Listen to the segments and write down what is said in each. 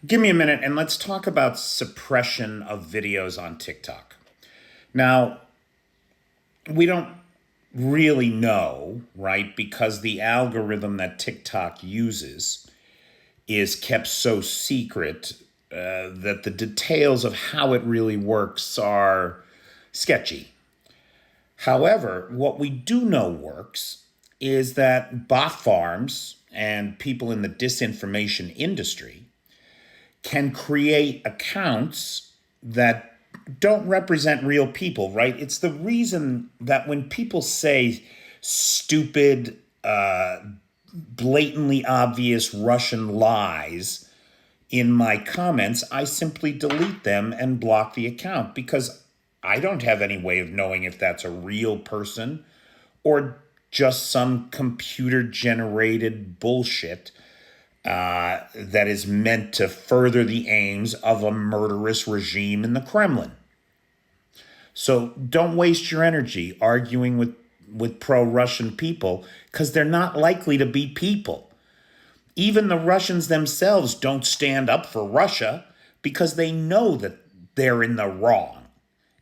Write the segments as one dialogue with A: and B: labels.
A: Give me a minute and let's talk about suppression of videos on TikTok. Now, we don't really know, right? Because the algorithm that TikTok uses is kept so secret that the details of how it really works are sketchy. However, what we do know works is that bot farms and people in the disinformation industry can create accounts that don't represent real people, right? It's the reason that when people say stupid, blatantly obvious Russian lies in my comments, I simply delete them and block the account because I don't have any way of knowing if that's a real person or just some computer generated bullshit that is meant to further the aims of a murderous regime in the Kremlin. So don't waste your energy arguing with pro-Russian people because they're not likely to be people. Even the Russians themselves don't stand up for Russia because they know that they're in the wrong.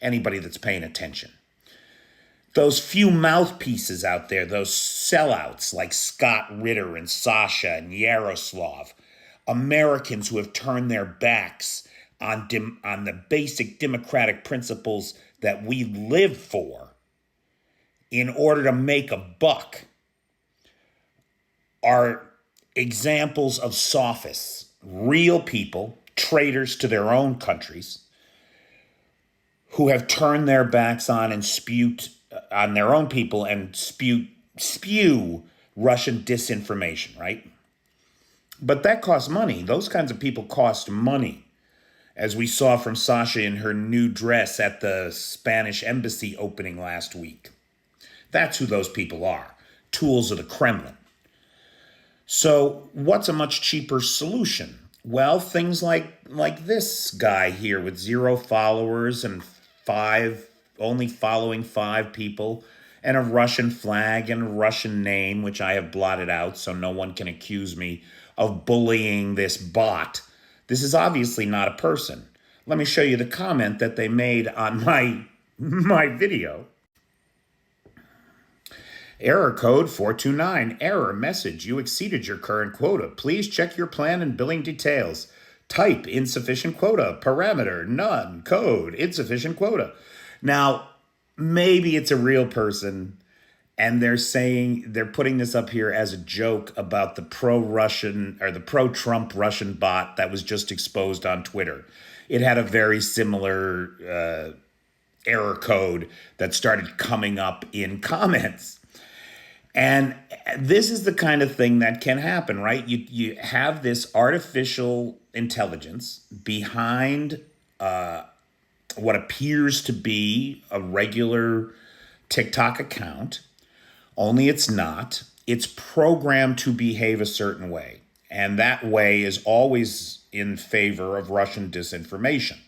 A: Anybody that's paying attention. Those few mouthpieces out there, those sellouts like Scott Ritter and Sasha and Yaroslav, Americans who have turned their backs on the basic democratic principles that we live for in order to make a buck, are examples of sophists, real people, traitors to their own countries, who have turned their backs on and spewed on their own people and spew Russian disinformation, right? But that costs money. Those kinds of people cost money, as we saw from Sasha in her new dress at the Spanish embassy opening last week. That's who those people are, tools of the Kremlin. So what's a much cheaper solution? Well, things like this guy here with 0 followers and only following 5 people and a Russian flag and a Russian name, which I have blotted out so no one can accuse me of bullying this bot. This is obviously not a person. Let me show you the comment that they made on my video. Error code 429. Error message. You exceeded your current quota. Please check your plan and billing details. Type insufficient quota. Parameter none. Code insufficient quota. Now, maybe it's a real person and they're putting this up here as a joke about the pro-Russian or the pro-Trump Russian bot that was just exposed on Twitter. It had a very similar error code that started coming up in comments. And this is the kind of thing that can happen, right? You have this artificial intelligence behind what appears to be a regular TikTok account, only it's not. It's programmed to behave a certain way. And that way is always in favor of Russian disinformation.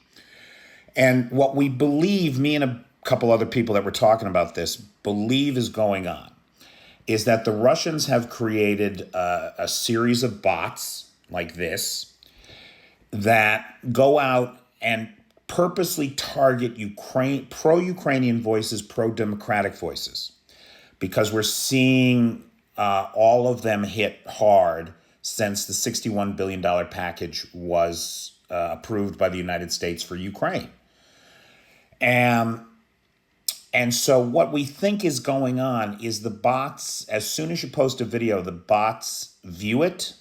A: And what we believe, me and a couple other people that were talking about this, believe is going on is that the Russians have created a series of bots like this that go out and purposely target pro-Ukrainian voices, pro-democratic voices, because we're seeing all of them hit hard since the $61 billion package was approved by the United States for Ukraine. And so what we think is going on is the bots, as soon as you post a video, the bots view it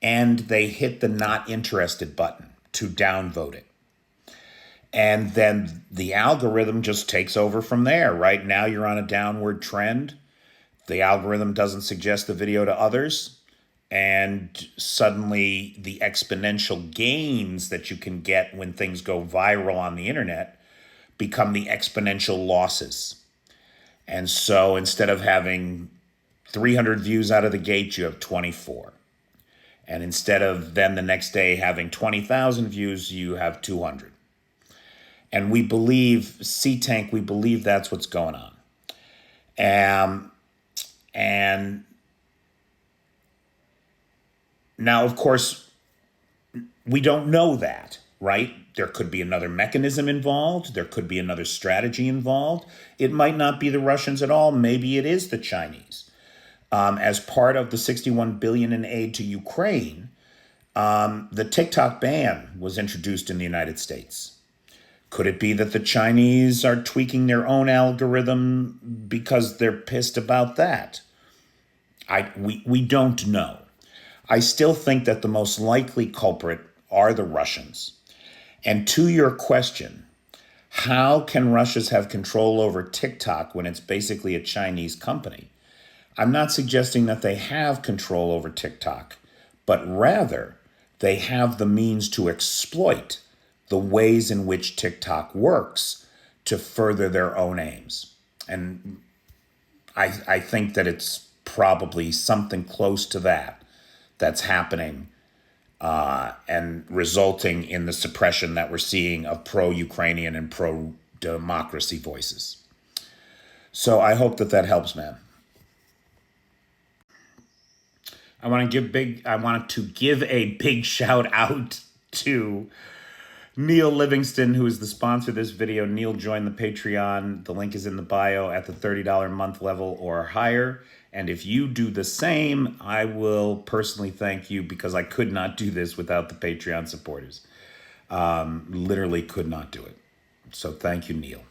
A: and they hit the not interested button to downvote it. And then the algorithm just takes over from there. Right now you're on a downward trend. The algorithm doesn't suggest the video to others. And suddenly the exponential gains that you can get when things go viral on the internet become the exponential losses. And so instead of having 300 views out of the gate, you have 24. And instead of then the next day having 20,000 views, you have 200. And we believe, C-Tank, we believe that's what's going on. And now, of course, we don't know that, right? There could be another mechanism involved. There could be another strategy involved. It might not be the Russians at all. Maybe it is the Chinese. As part of the 61 billion in aid to Ukraine, the TikTok ban was introduced in the United States. Could it be that the Chinese are tweaking their own algorithm because they're pissed about that? We don't know. I still think that the most likely culprit are the Russians. And to your question, how can Russians have control over TikTok when it's basically a Chinese company? I'm not suggesting that they have control over TikTok, but rather they have the means to exploit the ways in which TikTok works to further their own aims. And I think that it's probably something close to that that's happening and resulting in the suppression that we're seeing of pro-Ukrainian and pro-democracy voices. So I hope that that helps, man. I want to give a big shout out to Neil Livingston, who is the sponsor of this video. Neil joined the Patreon. The link is in the bio at the $30 a month level or higher. And if you do the same, I will personally thank you, because I could not do this without the Patreon supporters. Literally could not do it. So thank you, Neil.